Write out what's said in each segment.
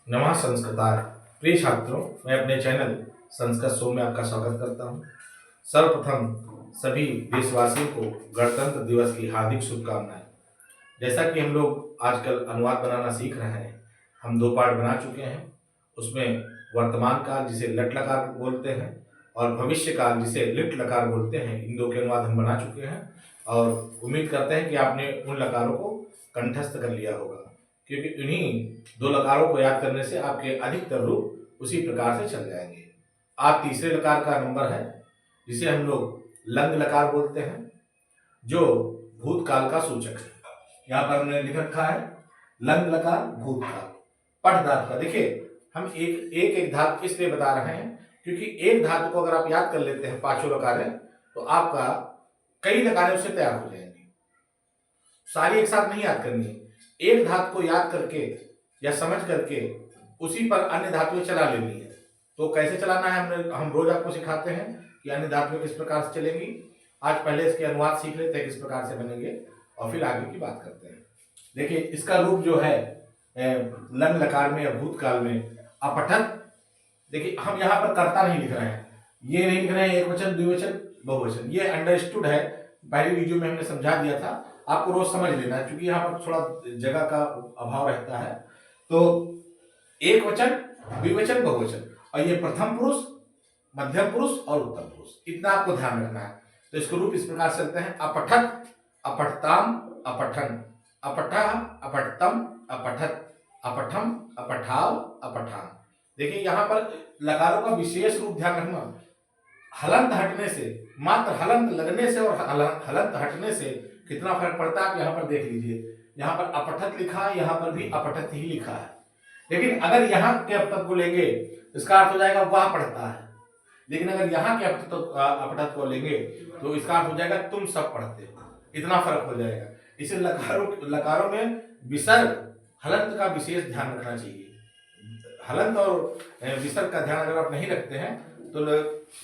नमः संस्कृताय। प्रिय छात्रों, मैं अपने चैनल संस्कृत शो में आपका स्वागत करता हूं। सर्वप्रथम सभी देशवासियों को गणतंत्र दिवस की हार्दिक शुभकामनाएं। जैसा कि हम लोग आजकल अनुवाद बनाना सीख रहे हैं, हम दो पार्ट बना चुके हैं। उसमें वर्तमान काल जिसे लट लकार बोलते हैं और भविष्य काल जिसे लिट लकार बोलते हैं, इन दो के अनुवाद हम बना चुके हैं और उम्मीद करते हैं कि आपने उन लकारों को कंठस्थ कर लिया होगा, क्योंकि इन्हीं दो लकारों को याद करने से आपके अधिकतर रूप उसी प्रकार से चल जाएंगे। आज तीसरे लकार का नंबर है जिसे हम लोग लंग लकार बोलते हैं, जो भूतकाल का सूचक है। यहाँ पर हमने लिख रखा है लंग लकार भूतकाल। पठ धातु का देखिए, हम एक धातु इसलिए बता रहे हैं क्योंकि एक धातु को अगर आप याद कर लेते हैं पांचों लकारें, तो आपका कई लकारें उससे तैयार हो जाएंगी। सारी एक साथ नहीं याद करनी है, एक धातु को याद करके या समझ करके उसी पर अन्य धातुएं चला लेनी है। तो कैसे चलाना है हम रोज आपको सिखाते हैं कि अन्य धातुएं किस प्रकार से चलेंगी। आज पहले इसके अनुवाद सीख लेते हैं किस प्रकार से बनेंगे और फिर आगे की बात करते हैं। देखिए, इसका रूप जो है लंग लकार में या भूतकाल में अपठत। देखिए, हम यहाँ पर कर्ता नहीं लिख रहे हैं, ये नहीं लिख रहे हैं एक वचन द्विवचन बहुवचन, ये अंडरस्टूड है। पहली वीडियो में हमने समझा दिया था, आपको रोज समझ लेना है क्योंकि यहाँ पर थोड़ा जगह का अभाव रहता है। तो एक वचन द्विवचन बहुवचन, और ये प्रथम पुरुष मध्यम पुरुष और उत्तम पुरुष, इतना आपको ध्यान रखना है। तो इसके रूप इस प्रकार से चलते हैं अपठत अपठताम अपठन अपठा अपठतम अपठत अपठम अपठाव अपठान। देखिए, यहाँ पर लकारों का विशेष रूप ध्यान रखना। हलंत हटने से, मात्र हलंत लगने से और हलंत हटने से कितना फर्क पड़ता है आप यहाँ पर देख लीजिए। यहाँ पर अपठत लिखा है, यहाँ पर भी अपठत ही लिखा है, लेकिन अगर यहाँ के अपठत को लेंगे इसका अर्थ हो जाएगा वह पढ़ता है, लेकिन अगर यहाँ के अपठत को लेंगे तो इसका अर्थ हो जाएगा तुम सब पढ़ते हो। इतना फर्क हो जाएगा। इसे लकारों में विसर्ग हलंत का विशेष ध्यान रखना चाहिए। हलंत और विसर्ग का ध्यान अगर आप नहीं रखते हैं तो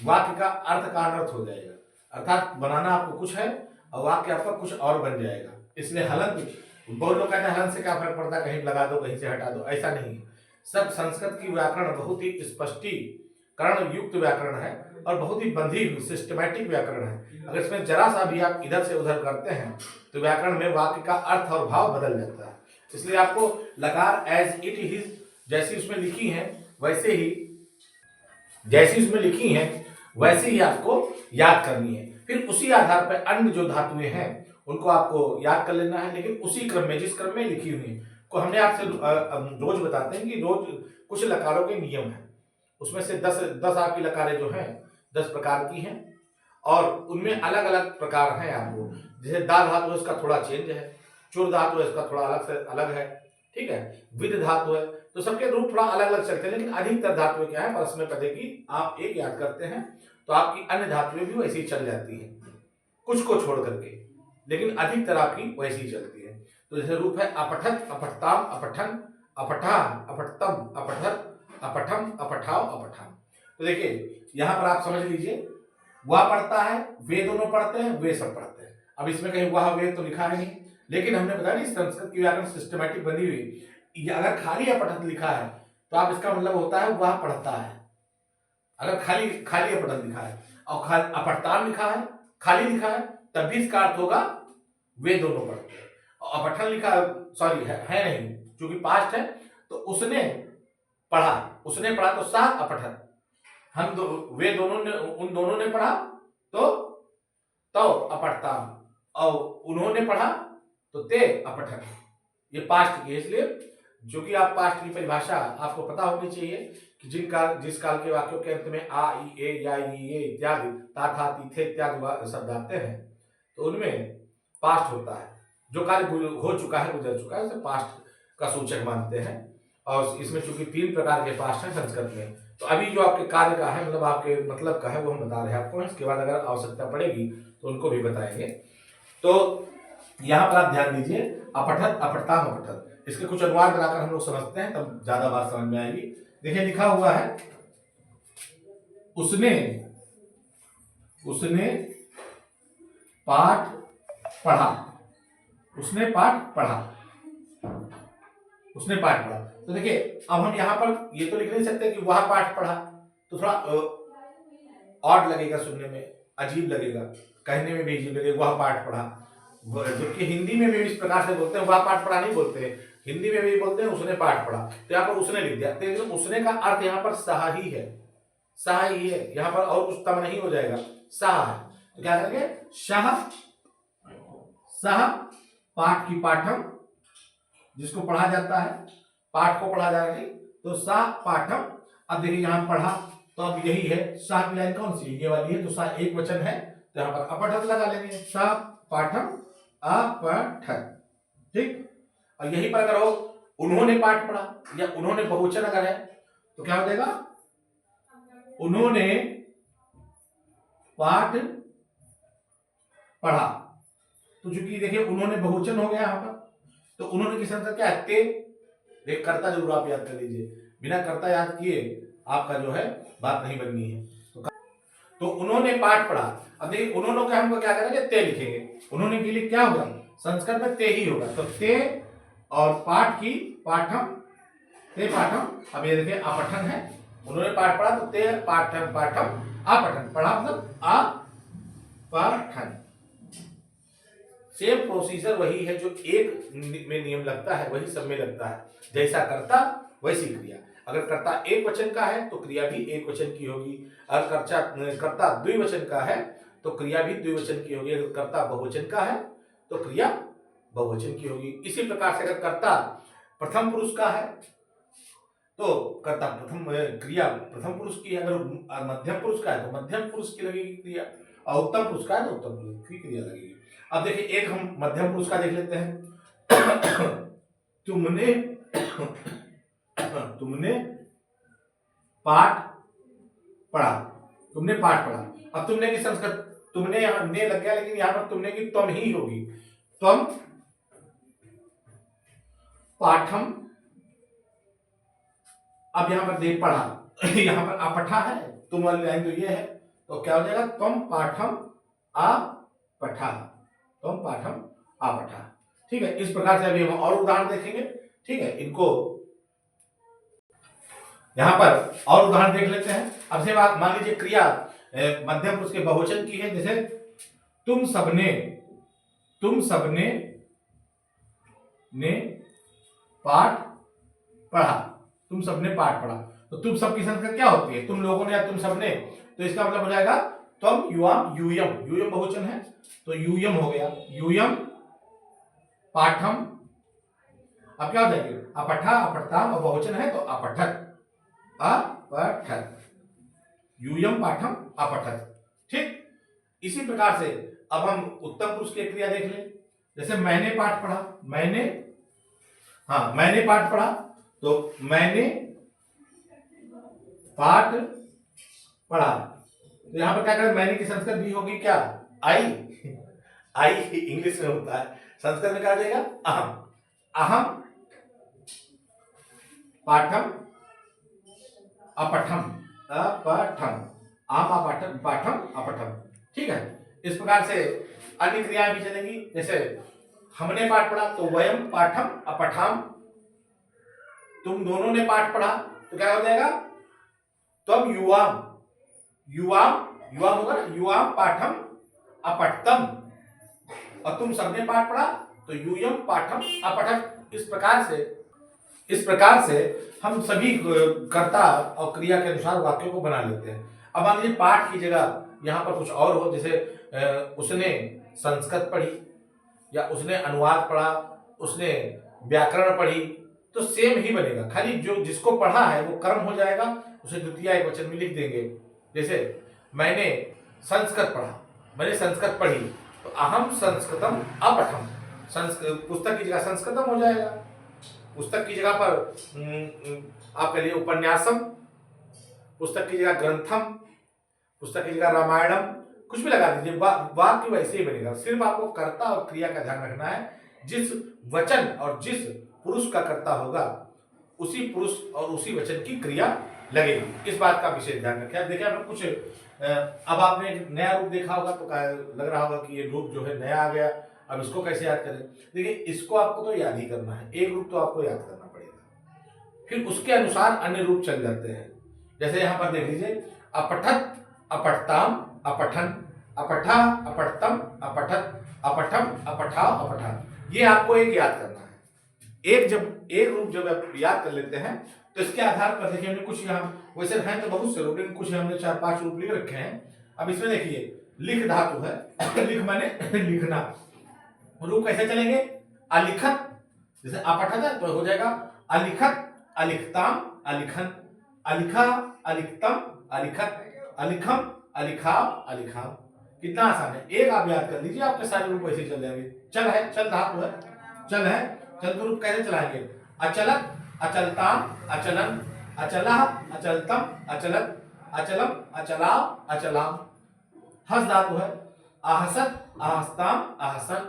वाक्य का अर्थ का अनर्थ हो जाएगा, अर्थात बनाना आपको कुछ है और वाक्य आपका कुछ और बन जाएगा। इसलिए हलंत, बहुत लोग कहते हैं हलंत से क्या फर्क पड़ता है, कहीं लगा दो कहीं से हटा दो, ऐसा नहीं है। सब संस्कृत की व्याकरण बहुत ही स्पष्टीकरण युक्त व्याकरण है और बहुत ही बंधी हुई सिस्टमैटिक व्याकरण है। अगर इसमें जरा सा भी आप इधर से उधर करते हैं तो व्याकरण में वाक्य का अर्थ और भाव बदल जाता है। इसलिए आपको लकार एज इट इज जैसी उसमें लिखी है वैसे ही, जैसी उसमें लिखी है वैसे ही आपको याद करनी है। फिर उसी आधार पर अन्य जो धातुएं हैं उनको आपको याद कर लेना है, लेकिन उसी क्रम में जिस क्रम में लिखी हुई है को हमने आपसे रोज बताते हैं कि रोज कुछ लकारों के नियम है। उसमें से 10 आपकी लकारें जो हैं 10 प्रकार की हैं और उनमें अलग अलग प्रकार हैं आपको। जैसे दा धातु है उसका थोड़ा चेंज है, चुर धातु है उसका थोड़ा अलग है, ठीक है, विद धातु है, तो सबके रूप थोड़ा अलग अलग चलते हैं। लेकिन अधिकतर धातुएं क्या है, परस्मै पदे की आप एक याद करते हैं तो आपकी अन्य धातुएं भी वैसी ही चल जाती हैं, कुछ को छोड़ करके, लेकिन अधिकतर आपकी वैसी ही चलती है। तो जैसे रूप है अपठत अपठताम अपठन अपठा अपठतम अपठत अपठम अपठाव अपठान। तो देखिए, यहाँ पर आप समझ लीजिए, वह पढ़ता है, वे दोनों पढ़ते हैं, वे सब पढ़ते हैं। अब इसमें कहीं वह वे तो लिखा है नहीं, लेकिन हमने बताया नहीं संस्कृत की व्याकरण सिस्टमैटिक बनी हुई। अगर खाली अपठत लिखा है तो आप इसका मतलब होता है वह पढ़ता है। अगर खाली खाली अपठत लिखा है और अपठताम लिखा है, खाली लिखा है, तब भी इसका अर्थ होगा वे दोनों पढ़ते हैं। और अपठन लिखा, सॉरी है नहीं, क्योंकि पास्ट है, तो उसने पढ़ा तो सा अपठन, वे दोनों ने, उन दोनों ने पढ़ा तो अपठताम, और उन्होंने पढ़ा तो ते अपठन। ये पास्ट की है, इसलिए जो कि आप पास्ट की परिभाषा आपको पता होनी चाहिए कि जिस काल के वाक्यों के अंत में आ ई ए या ई ए इत्यादि ता था ती थे इत्यादि शब्द आते हैं तो उनमें पास्ट होता है। जो कार्य हो चुका है, गुजर चुका है, उसे पास्ट का सूचक मानते हैं। और इसमें चूंकि 3 प्रकार के पास्ट हैं संस्कृत में, तो अभी जो आपके कार्य का है, मतलब आपके मतलब का है, वो हम बता रहे हैं आपको। इसके बाद अगर आवश्यकता पड़ेगी तो उनको भी बताएंगे। तो यहाँ पर आप ध्यान दीजिए, अपठत अपठताम अपठत, इसके कुछ अनुवाद बनाकर हम लोग समझते हैं, तब ज्यादा बात समझ में आएगी। देखिए, लिखा हुआ है उसने पाठ पढ़ा, उसने पाठ पढ़ा, उसने पाठ पढ़ा। तो देखिए अब हम यहाँ पर ये तो लिख नहीं सकते कि वह पाठ पढ़ा, तो थोड़ा ऑड लगेगा, सुनने में अजीब लगेगा, कहने में भी अजीब लगेगा, वह पाठ पढ़ा। जबकि हिंदी में भी इस प्रकार से बोलते हैं, वह पाठ पढ़ा नहीं बोलते हैं, हिंदी में भी बोलते हैं उसने पाठ पढ़ा। तो यहाँ पर उसने लिख दिया, तो उसने का अर्थ यहाँ पर सहा ही है, सहा ही है, यहाँ पर और कुछ तम नहीं हो जाएगा, सहा है। तो क्या करेंगे, शाह सह पाठ की पाठम, जिसको पढ़ा जाता है, पाठ को पढ़ा जाएगा, तो सा पाठम। अब देखिए यहां पढ़ा, तो अब यही है, सा की लाइन कौन सी, ये वाली है, तो सा एक वचन है, तो यहां पर अपठक लगा लेंगे, सा पाठम अपठक, ठीक। और यही पर अगर हो उन्होंने पाठ पढ़ा या उन्होंने बहुवचन अगर है तो क्या हो जाएगा, उन्होंने पाठ पढ़ा। तो चूंकि देखिए उन्होंने बहुवचन हो गया यहाँ पर, तो उन्होंने किस अंदर क्या है, ते, एक कर्ता जरूर आप याद कर लीजिए, बिना कर्ता याद किए आपका जो है बात नहीं बननी है। तो उन्होंने पाठ पढ़ा। अब देखिए उन्होंने का हमको क्या करेंगे, ते लिखेंगे, उन्होंने के लिए क्या होगा, संस्कृत में ते ही होगा, तो ते और पाठ की पाठम, ते पाठम। अब ये देखिए अपठन है, उन्होंने पाठ पढ़ा, तो ते पाठम पाठम अपठन, पढ़ा मतलब अपठन। सेम प्रोसीजर वही है, जो एक में नियम लगता है वही सब में लगता है, जैसा कर्ता वैसी क्रिया। अगर कर्ता एक वचन का है तो क्रिया भी एक वचन की होगी, अगर कर्ता द्विवचन का है तो क्रिया भी द्विवचन की होगी, अगर कर्ता बहुवचन का है तो क्रिया बहुवचन की होगी। इसी प्रकार से अगर कर्ता प्रथम पुरुष का है तो कर्ता प्रथम, क्रिया प्रथम पुरुष की है, अगर मध्यम पुरुष का है तो मध्यम पुरुष की लगेगी क्रिया, और उत्तम पुरुष का है तो उत्तम पुरुष की क्रिया लगेगी। अब देखिए एक हम मध्यम पुरुष का देख लेते हैं। तुमने पाठ पढ़ा, तुमने पाठ पढ़ा। अब तुमने की संस्कृत, तुमने यहां ने लग गया, लेकिन यहां पर तुमने की त्वम ही होगी, त्वम पाठम। अब यहां पर देख पढ़ा, यहां पर अपठा है, तुम वाली लाइन तो ये है, तो क्या हो जाएगा, त्वम पाठम अपठा, त्वम पाठम अपठा, ठीक है। इस प्रकार से अभी हम और उदाहरण देखेंगे, ठीक है। इनको यहां पर और उदाहरण देख लेते हैं। अब से मान लीजिए क्रिया मध्यम पुरुष के बहुवचन की है, जैसे तुम सबने ने पाठ पढ़ा, तुम सबने पाठ पढ़ा। तो तुम सब की संख्या क्या होती है, तुम लोगों ने या तुम सबने, तो इसका मतलब हो जाएगा तुम युवाम, यूयम, यूयम बहुवचन है तो यूयम हो गया, यूयम पाठम। अब क्या हो जाएगी, अपठा अपठताम, और बहुवचन है तो अपठक, अपठक, यूयम पाठम अपठक, ठीक। इसी प्रकार से अब हम उत्तम पुरुष की क्रिया देख लें, जैसे मैंने पाठ पढ़ा, मैंने पाठ पढ़ा, तो मैंने पाठ पढ़ा, तो यहां पर क्या करें, मैंने की संस्कृत भी होगी क्या, आई, आई इंग्लिश में होता है, संस्कृत में क्या हो जाएगा, अहम, अहम पाठम अपठम, अपठम, आम अपठम पाठम अपठम, ठीक है। इस प्रकार से अन्य क्रियाएं भी चलेंगी, जैसे हमने पाठ पढ़ा तो वयम पाठम अपठाम, तुम दोनों ने पाठ पढ़ा तो क्या हो जाएगा, तुम युवाम, युवाम होगा ना, युवाम पाठम अपठतम, और तुम सबने पाठ पढ़ा तो यूयम पाठम अपठक। इस प्रकार से हम सभी कर्ता और क्रिया के अनुसार वाक्यों को बना लेते हैं। अब मान लीजिए पाठ की जगह यहाँ पर कुछ और हो, जैसे उसने संस्कृत पढ़ी या उसने अनुवाद पढ़ा, उसने व्याकरण पढ़ी, तो सेम ही बनेगा, खाली जो जिसको पढ़ा है वो कर्म हो जाएगा, उसे द्वितीय एक वचन में लिख देंगे। जैसे मैंने संस्कृत पढ़ा, मैंने संस्कृत पढ़ी, तो अहम संस्कृतम अपठम, पुस्तक की जगह संस्कृतम हो जाएगा, पुस्तक की जगह पर आपके लिए उपन्यासम, पुस्तक की जगह ग्रंथम, पुस्तक की जगह रामायणम, कुछ भी लगा दीजिए, वाक्य वैसे ही बनेगा। सिर्फ आपको कर्ता और क्रिया का ध्यान रखना है, जिस वचन और जिस पुरुष का कर्ता होगा उसी पुरुष और उसी वचन की क्रिया लगेगी, इस बात का विशेष ध्यान रखें। देखिए आप कुछ अब आपने नया रूप देखा होगा तो लग रहा होगा कि ये रूप जो है नया आ गया, अब इसको कैसे याद करें। देखिए इसको आपको तो याद ही करना है, एक रूप तो आपको याद करना पड़ेगा, फिर उसके अनुसार अन्य रूप चल जाते हैं। जैसे यहाँ पर देख लीजिए, अपठत, अपठताम, अपठन, अपठा, अपठतम, अपठत, अपठम, अपठाव, अपठा। ये आपको एक याद करना है। एक रूप जब आप याद कर लेते हैं तो इसके आधार पर देखिए, हमने कुछ यहाँ वैसे हैं तो बहुत से रूप, लेकिन कुछ हमने 4-5 रूप लिख रखे हैं। अब इसमें देखिए, लिख धातु है, लिख माने लिखना, रूप कैसे चलेंगे? अलिखत, जैसे अपठत है तो हो जाएगा अलिखत, अलिखताम, अलिखन, अलिखा, अलिखतम, अलिखत, अलिखम, अलिखाव, अलिखाम। कितना आसान है, एक आप याद कर लीजिए, आपके सारे रूप ऐसे चल जाएंगे। चल है, चल धातु है, चल है, चल के रूप कैसे चलाएंगे? अचलत, अचलताम, अचलन, अचलह, अचलतम, अचलत, अचलम, अचलाव, अचलाम। हस धातु है, आहसत, आहस्ताम, आहसन,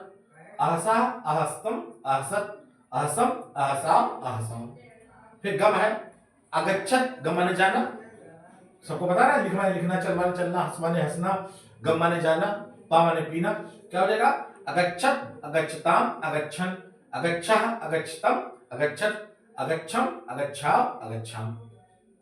आहसा, आहस्तम, आहसत, आहसम, आहसाव, आहसाम। फिर गम है, अगच्छत, गम माने जाना, सबको पता है, लिख माने लिखना, चल माने चलना, हंस माने हंसना, गम माने जाना, पा माने पीना। क्या हो जाएगा? अगच्छत, अगच्छताम, अगच्छन, अगच्छः, अगच्छतम, अगच्छत, अगच्छम, अगच्छाव, अगच्छाम।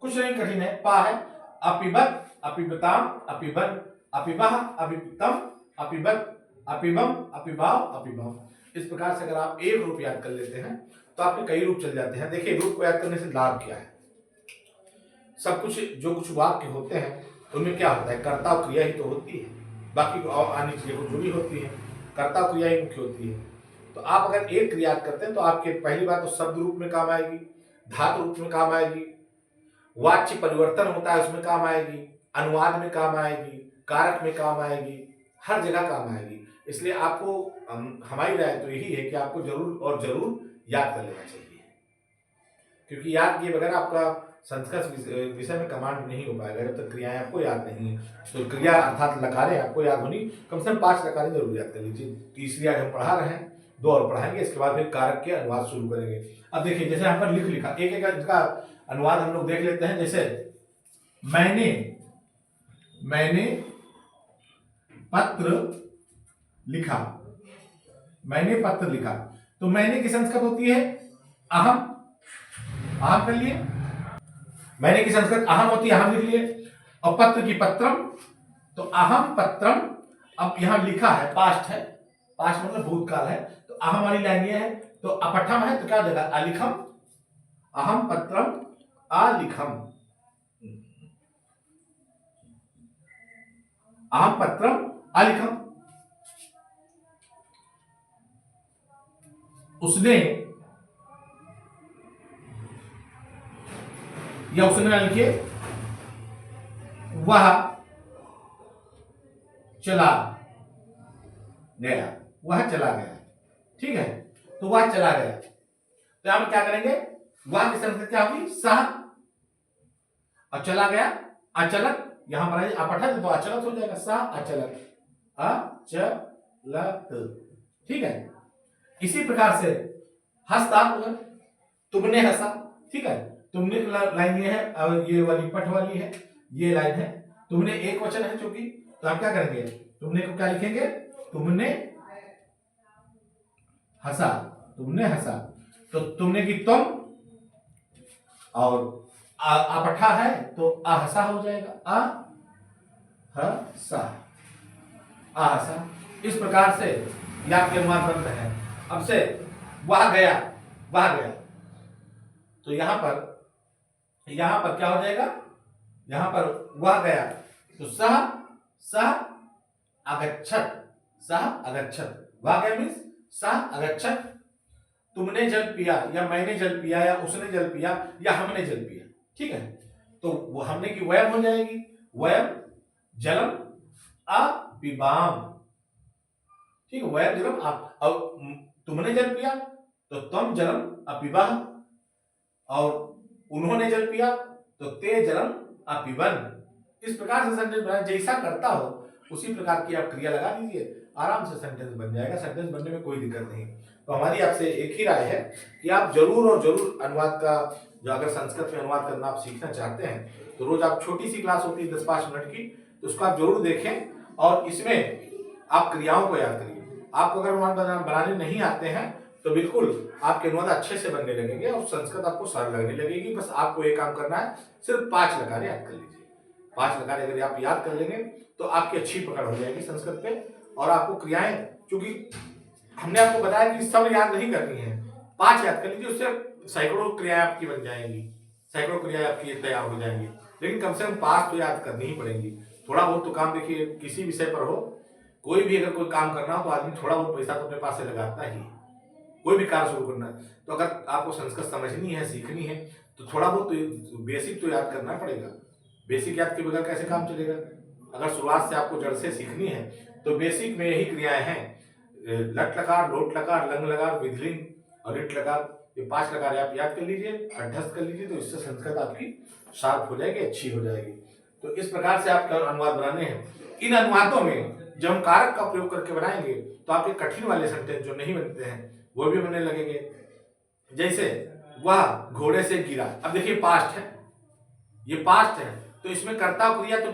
कुछ नहीं कठिन है। पा है, अपिबत, अपिबताम, अपिबन, अपिबह, अपिबतम, अपिबत, अपिबम, अपिबाव, अपिबम। इस प्रकार से अगर आप एक रूप याद कर लेते हैं तो आपके कई रूप चल जाते हैं। देखिए, रूप को याद करने से लाभ क्या है? सब कुछ, जो कुछ वाक्य होते हैं उनमें क्या होता है? कर्ता और क्रिया ही तो होती है, बाकी और अन्य चीजें कुछ जुड़ी होती है, कर्ता और क्रिया ही मुख्य होती है। तो आप अगर एक क्रिया याद करते हैं तो आपके पहली बात तो शब्द रूप में काम आएगी, धातु रूप में काम आएगी, वाच्य परिवर्तन होता है उसमें काम आएगी, अनुवाद में काम आएगी, कारक में काम आएगी, हर जगह काम आएगी। इसलिए आपको हमारी राय तो यही है कि आपको जरूर और जरूर याद कर लेना चाहिए, क्योंकि याद किए बगैर आपका संस्कृत विषय में कमांड नहीं हो पाएगा जब तक क्रियाएं आपको याद नहीं है। तो क्रिया अर्थात लकारें आपको याद होनी, कम से कम 5 लकारें जरूर याद कर लीजिए। तीसरी आज हम पढ़ा रहे हैं, 2 और पढ़ाएंगे, इसके बाद फिर कारक के अनुवाद शुरू करेंगे। अब देखिए, जैसे यहाँ पर लिखा, एक एक इसका अनुवाद हम लोग देख लेते हैं। जैसे मैंने पत्र लिखा, मैंने पत्र लिखा, तो मैंने की संस्कृत होती है अहम, अहम कर लिए। मैंने की संस्कृत अहम होती है, अहम लिख लिए। और पत्र की पत्रम, तो अहम पत्रम। अब यहां लिखा है, पास्ट है, पास्ट मतलब भूतकाल है, तो अहम वाली लाइन ये है, तो अपठम है तो क्या हो जाएगा? अलिखम, अहम पत्रम अलिखम, अहम पत्रम अलिखम। उसने या उसने लिखिए, वह चला गया, वह चला गया, ठीक है। तो वह चला गया, तो यहां पर क्या करेंगे? वह की संस्कृत क्या होगी? सह। और चला गया अचलत, यहां पर अपठत तो अचलत हो जाएगा, सह अचलत, अचलत, ठीक है। इसी प्रकार से हंसता, तुमने हंसा, ठीक है। तुमने लाइन ये है, और ये वाली पठ वाली है, ये लाइन है। तुमने एक वचन है चूंकि, तो हम क्या करेंगे? तुमने को क्या लिखेंगे? तुमने हंसा, तुमने हंसा, तो तुमने की तुम, और अपठा है तो आहसा हो जाएगा, आहसा, आहसा। इस प्रकार से याद के अनुवाद बनते हैं। अब से वह गया, वह गया, तो यहां पर क्या हो जाएगा? यहां पर वह गया, तो सह अगच्छत, सह अगच्छत, वह गया मीन्स सह अगच्छत। तुमने जल पिया, या मैंने जल पिया, या उसने जल पिया, या हमने जल पिया, ठीक है। तो वो हमने की वयम हो जाएगी, वयम जलम अपिबाम, ठीक है। वयम जलम अब तुमने जल पिया तो तुम जलम अपिबा, और उन्होंने जल पिया तो ते जलम अपिबन। इस प्रकार से सेंटेंस बनाए, जैसा करता हो उसी प्रकार की आप क्रिया लगा दीजिए, आराम से सेंटेंस बन जाएगा। सेंटेंस बनने में कोई दिक्कत नहीं। तो हमारी आपसे एक ही राय है कि आप जरूर और जरूर अनुवाद का, जो अगर संस्कृत में अनुवाद करना आप सीखना चाहते हैं, तो रोज आप छोटी सी क्लास होती है 10-5 मिनट की, तो उसको आप जरूर देखें और इसमें आप क्रियाओं को याद करिए। आपको अगर अनुवाद बनाने नहीं आते हैं तो बिल्कुल आपके अनुवाद अच्छे से बनने लगेंगे और संस्कृत आपको सरल लगने लगेगी। बस आपको एक काम करना है, सिर्फ 5 लकार याद कर लीजिए। 5 लकार अगर आप याद कर लेंगे तो आपकी अच्छी पकड़ हो जाएगी संस्कृत पे। और आपको क्रियाएं, क्योंकि हमने आपको बताया कि सब याद नहीं करनी है, 5 याद कर लीजिए, उससे सैकड़ों क्रियाएं आपकी बन जाएंगी, सैकड़ों क्रियाएं आपकी तैयार हो जाएंगी। लेकिन कम से कम 5 तो याद करनी ही पड़ेंगी। थोड़ा बहुत तो काम, देखिए किसी विषय पर हो, कोई भी अगर कोई काम करना हो तो आदमी थोड़ा बहुत पैसा तो अपने पास से लगाता ही, कोई भी कार्य शुरू करना है। तो अगर आपको संस्कृत समझनी है, सीखनी है, तो थोड़ा बहुत तो बेसिक तो याद करना पड़ेगा। बेसिक याद के बगैर कैसे काम चलेगा? अगर शुरुआत से आपको जड़ से सीखनी है तो बेसिक में यही क्रियाएं हैं, लट लकार, लोट लकार, लंग लकार, विधिलिंग और लिट लकार। ये 5 लकार आप याद कर लीजिए, अभ्यस्त कर लीजिए, तो इससे संस्कृत आपकी शार्प हो जाएगी, अच्छी हो जाएगी। तो इस प्रकार से आपका अनुवाद बनाने हैं। इन अनुवादों में जब हम कारक का प्रयोग करके बनाएंगे तो आपके कठिन वाले सेंटेंस जो नहीं बनते हैं वो भी बनने लगेंगे। जैसे वह घोड़े से गिरा, अब देखिए पास्ट है, ये पास्ट है, तो इसमें कर्ता क्रिया, तो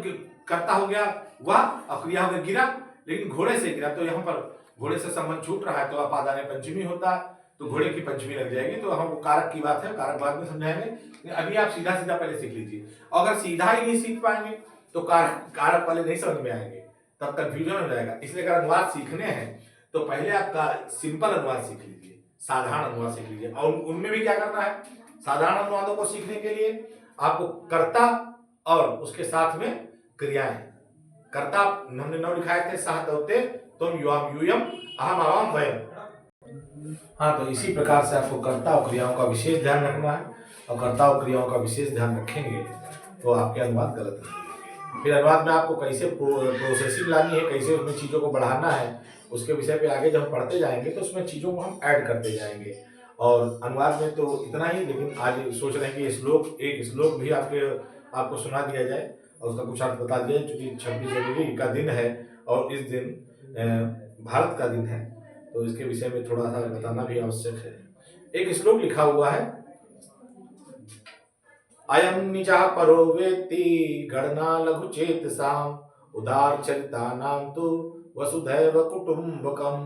कर्ता हो गया वह और क्रिया हो गया गिरा। लेकिन घोड़े से गिरा, तो यहाँ पर घोड़े से संबंध छूट रहा है, तो अपादाने पंचमी होता, तो घोड़े की पंचमी लग जाएगी। तो हम कारक की बात है, कारक बाद में समझाएंगे। अभी आप सीधा सीधा पहले सीख लीजिए। अगर सीधा ही नहीं सीख पाएंगे तो कारक वाले नहीं समझ में आएंगे, तब तक कंफ्यूजन हो जाएगा। इसलिए अगर अनुवाद सीखने हैं तो पहले आपका सिंपल अनुवाद सीख लीजिए, साधारण अनुवाद सीख लीजिए। और उनमें भी क्या करना है, साधारण अनुवादों को सीखने के लिए आपको कर्ता और उसके साथ में क्रियाएं, कर्ता हमने 9 लिखाए थे, सह दौते तुम युवाम यूयम अहम आवाम वयम। हाँ, तो इसी प्रकार से आपको कर्ता और क्रियाओं का विशेष ध्यान रखना है, और कर्ता और क्रियाओं का विशेष ध्यान रखेंगे तो आपके अनुवाद गलत नहीं होंगे। फिर अनुवाद में आपको कैसे प्रोसेसिंग लानी है, कैसे उसमें चीज़ों को बढ़ाना है, उसके विषय पे आगे जब पढ़ते जाएंगे तो उसमें चीज़ों को हम ऐड करते जाएंगे। और अनुवाद में तो इतना ही, लेकिन आज सोच रहे हैं कि एक श्लोक भी आपको सुना दिया जाए और उसका कुछ अर्थ बता दिया जाए, क्योंकि 26 जनवरी का दिन है और इस दिन भारत का दिन है, तो इसके विषय में थोड़ा सा बताना भी आवश्यक है। एक श्लोक लिखा हुआ है, अयम निजा परो वेत्ति गणना लघु चेतसाम उदार चरिता नाम तो वसुधैव कुटुंबकम।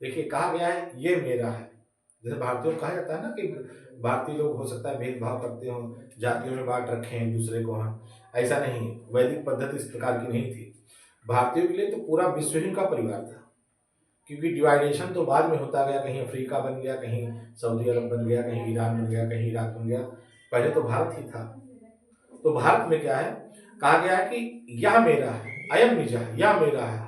देखिए कहा गया है ये मेरा है। जैसे भारतीयों को कहा जाता है ना कि भारतीय लोग हो सकता है भेदभाव करते हो, जातियों में बांट रखे हैं दूसरे को, ऐसा नहीं है। वैदिक पद्धति इस प्रकार की नहीं थी। भारतीयों के लिए तो पूरा विश्व ही उनका परिवार था, क्योंकि डिवाइडेशन तो बाद में होता गया, कहीं अफ्रीका बन गया, कहीं सऊदी अरब बन गया, कहीं ईरान बन गया, कहीं इराक बन गया, पहले तो भारत ही था। तो भारत में क्या है, कहा गया है कि यह मेरा है, अयम निजा, यह मेरा है,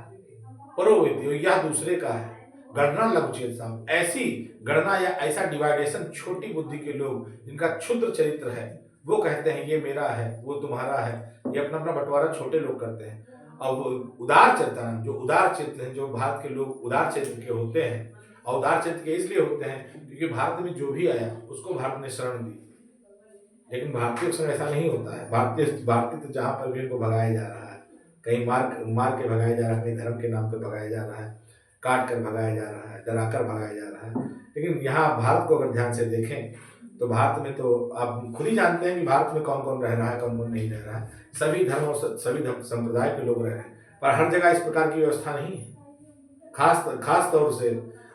परोवेत्यो, यह दूसरे का है, गणना लघुचेतसाम, ऐसी गणना या ऐसा डिवाइडेशन छोटी बुद्धि के लोग जिनका क्षुद्र चरित्र है वो कहते हैं ये मेरा है, वो तुम्हारा है, ये अपना अपना बंटवारा छोटे लोग करते हैं। और उदार चरित्र, जो उदार चरित्र हैं, जो भारत के लोग उदार चरित्र के होते हैं, और उदार चरित्र के इसलिए होते हैं क्योंकि भारत में जो भी आया उसको भारत ने शरण दी। लेकिन भारतीय संग ऐसा नहीं होता है। भारतीय तो जहाँ पर भी इनको भगाया जा रहा है, कहीं मार के भगाया जा रहा है, कहीं धर्म के नाम पे भगाया जा रहा है, काट कर भगाया जा रहा है, डराकर भगाया जा रहा है। लेकिन यहाँ भारत को अगर ध्यान से देखें तो भारत में तो आप खुद ही जानते हैं कि भारत में कौन कौन रह रहा है, कौन कौन नहीं रह रहा है। सभी धर्म और सभी संप्रदाय के लोग रह रहे हैं, पर हर जगह इस प्रकार की व्यवस्था नहीं है। खास तौर से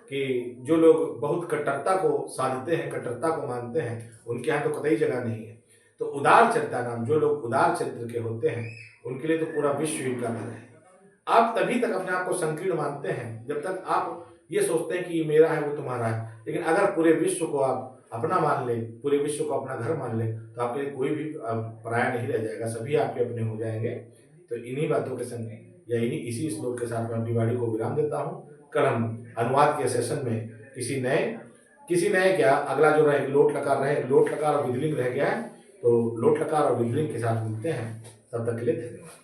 कि जो लोग बहुत कट्टरता को साधते हैं, कट्टरता को मानते हैं, उनके यहाँ तो कतई जगह नहीं है। तो उदार चरिता नाम, जो लोग उदार चरित्र के होते हैं उनके लिए तो पूरा विश्व इनका घर है। आप तभी तक अपने आप को संकीर्ण मानते हैं जब तक आप ये सोचते हैं कि ये मेरा है, वो तुम्हारा है। लेकिन अगर पूरे विश्व को आप अपना मान ले, पूरे विश्व को अपना घर मान ले, तो आपके लिए कोई भी पराया नहीं रह जाएगा, सभी आपके अपने हो जाएंगे। तो इन्हीं बातों के संग या इसी श्लोक के साथ मैं अपनी वाणी को विराम देता हूँ। कल हम अनुवाद के सेशन में किसी नए क्या अगला जो रहे लोट लकार और विधिलिंग रह गया है, तो लोट लकार और विधिलिंग के साथ मिलते हैं। तब तक के लिए धन्यवाद।